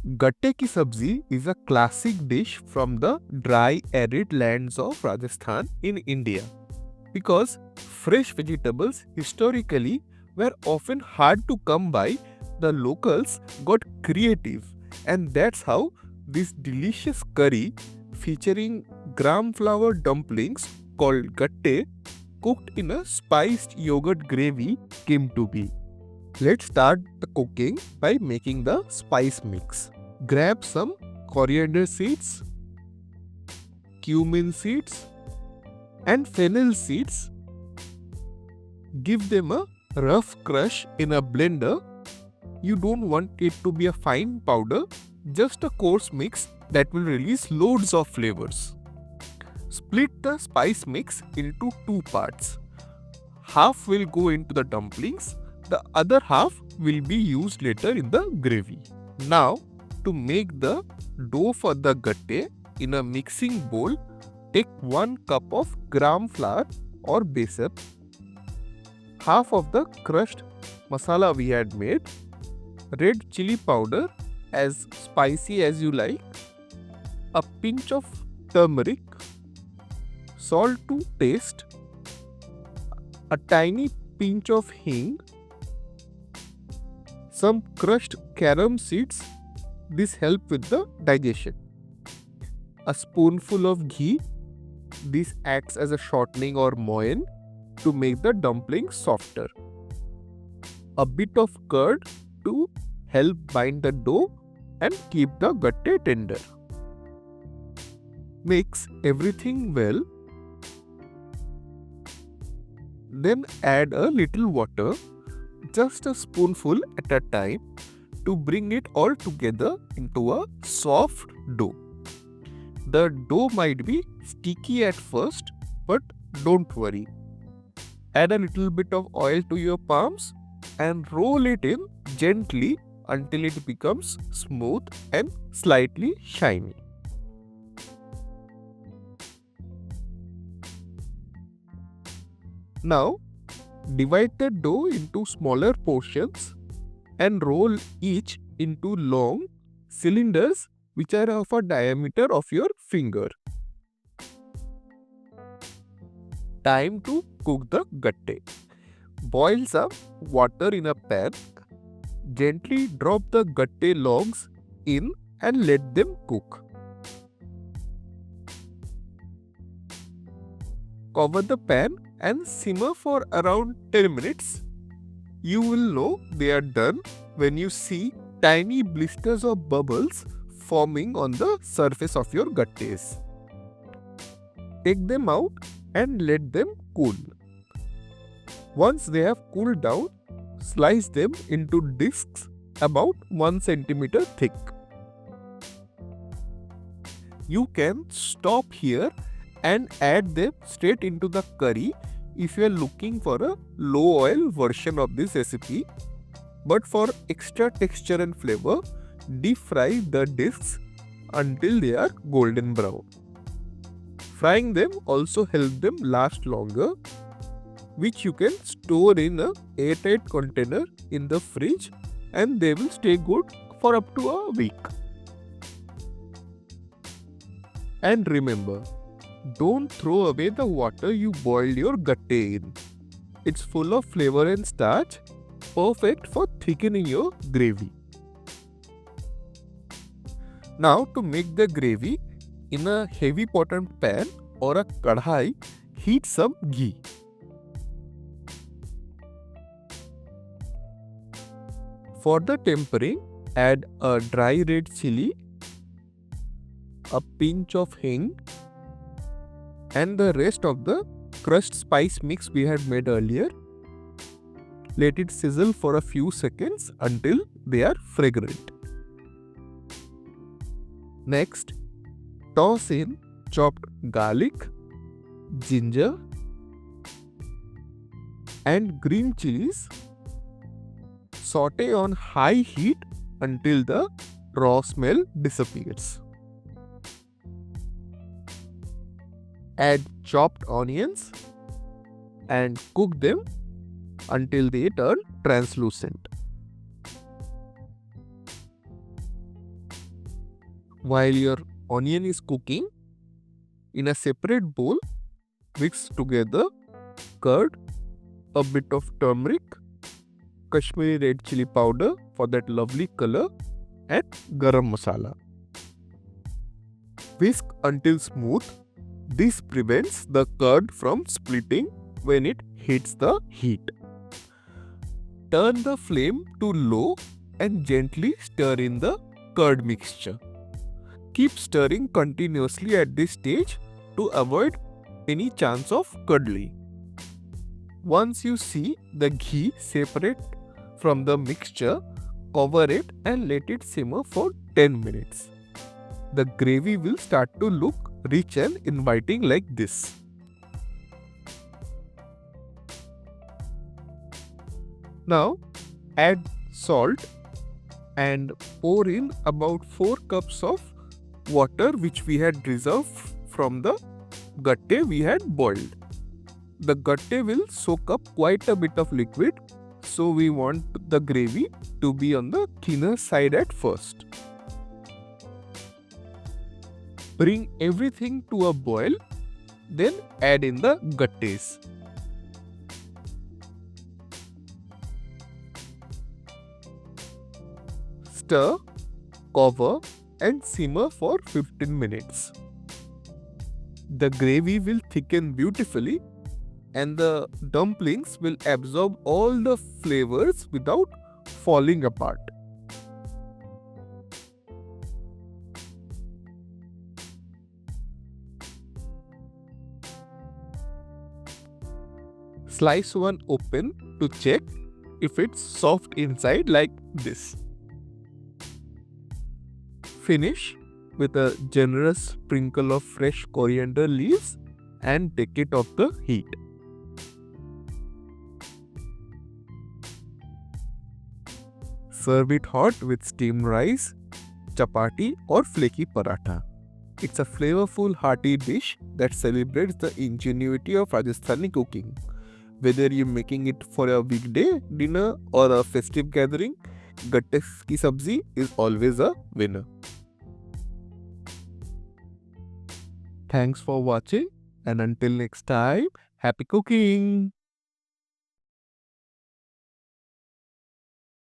Gatte ki sabzi is a classic dish from the dry arid lands of Rajasthan in India because fresh vegetables historically were often hard to come by. The locals got creative, and that's how this delicious curry featuring gram flour dumplings called gatte cooked in a spiced yogurt gravy came to be. Let's start the cooking by making the spice mix. Grab some coriander seeds, cumin seeds, and fennel seeds. Give them a rough crush in a blender. You don't want it to be a fine powder, just a coarse mix that will release loads of flavors. Split the spice mix into two parts. Half will go into the dumplings, the other half will be used later in the gravy. Now, to make the dough for the gatte, in a mixing bowl, take 1 cup of gram flour or besan, half of the crushed masala we had made, red chili powder as spicy as you like, a pinch of turmeric, salt to taste, a tiny pinch of hing, some crushed carom seeds. This help with the digestion. A spoonful of ghee. This acts as a shortening or moin to make the dumplings softer. A bit of curd to help bind the dough and keep the gatte tender. Mix everything well. Then add a little water, just a spoonful at a time, to bring it all together into a soft dough. The dough might be sticky at first, but don't worry. Add a little bit of oil to your palms and roll it in gently until it becomes smooth and slightly shiny. Now, divide the dough into smaller portions and roll each into long cylinders which are of a diameter of your finger. Time to cook the gatte. Boil some water in a pan. Gently drop the gatte logs in and let them cook. Cover the pan and simmer for around 10 minutes. You will know they are done when you see tiny blisters or bubbles forming on the surface of your gattes. Take them out and let them cool. Once they have cooled down, slice them into discs about 1 centimeter thick. You can stop here and add them straight into the curry if you are looking for a low oil version of this recipe. But for extra texture and flavor, deep fry the discs until they are golden brown. Frying them also helps them last longer, which you can store in a airtight container in the fridge and they will stay good for up to a week. And remember, don't throw away the water you boiled your gatte in. It's full of flavor and starch, perfect for thickening your gravy. Now, to make the gravy, in a heavy potted pan or a kadhai, heat some ghee. For the tempering, add a dry red chili, a pinch of hing, and the rest of the crushed spice mix we had made earlier. Let it sizzle for a few seconds until they are fragrant. Next, toss in chopped garlic, ginger, and green chilies. Saute on high heat until the raw smell disappears. Add chopped onions and cook them until they turn translucent. While your onion is cooking, in a separate bowl, mix together curd, a bit of turmeric, Kashmiri red chili powder for that lovely color, and garam masala. Whisk until smooth. This prevents the curd from splitting when it hits the heat. Turn the flame to low and gently stir in the curd mixture. Keep stirring continuously at this stage to avoid any chance of curdling. Once you see the ghee separate from the mixture, cover it and let it simmer for 10 minutes. The gravy will start to look rich and inviting like this. Now add salt and pour in about 4 cups of water which we had reserved from the gatte we had boiled. The gatte will soak up quite a bit of liquid, so we want the gravy to be on the thinner side at first. Bring everything to a boil, then add in the gattes. Stir, cover and simmer for 15 minutes. The gravy will thicken beautifully and the dumplings will absorb all the flavors without falling apart. Slice one open to check if it's soft inside like this. Finish with a generous sprinkle of fresh coriander leaves and take it off the heat. Serve it hot with steamed rice, chapati or flaky paratha. It's a flavorful, hearty dish that celebrates the ingenuity of Rajasthani cooking. Whether you're making it for a weekday dinner or a festive gathering, gatte ki sabzi is always a winner. Thanks for watching and until next time, happy cooking!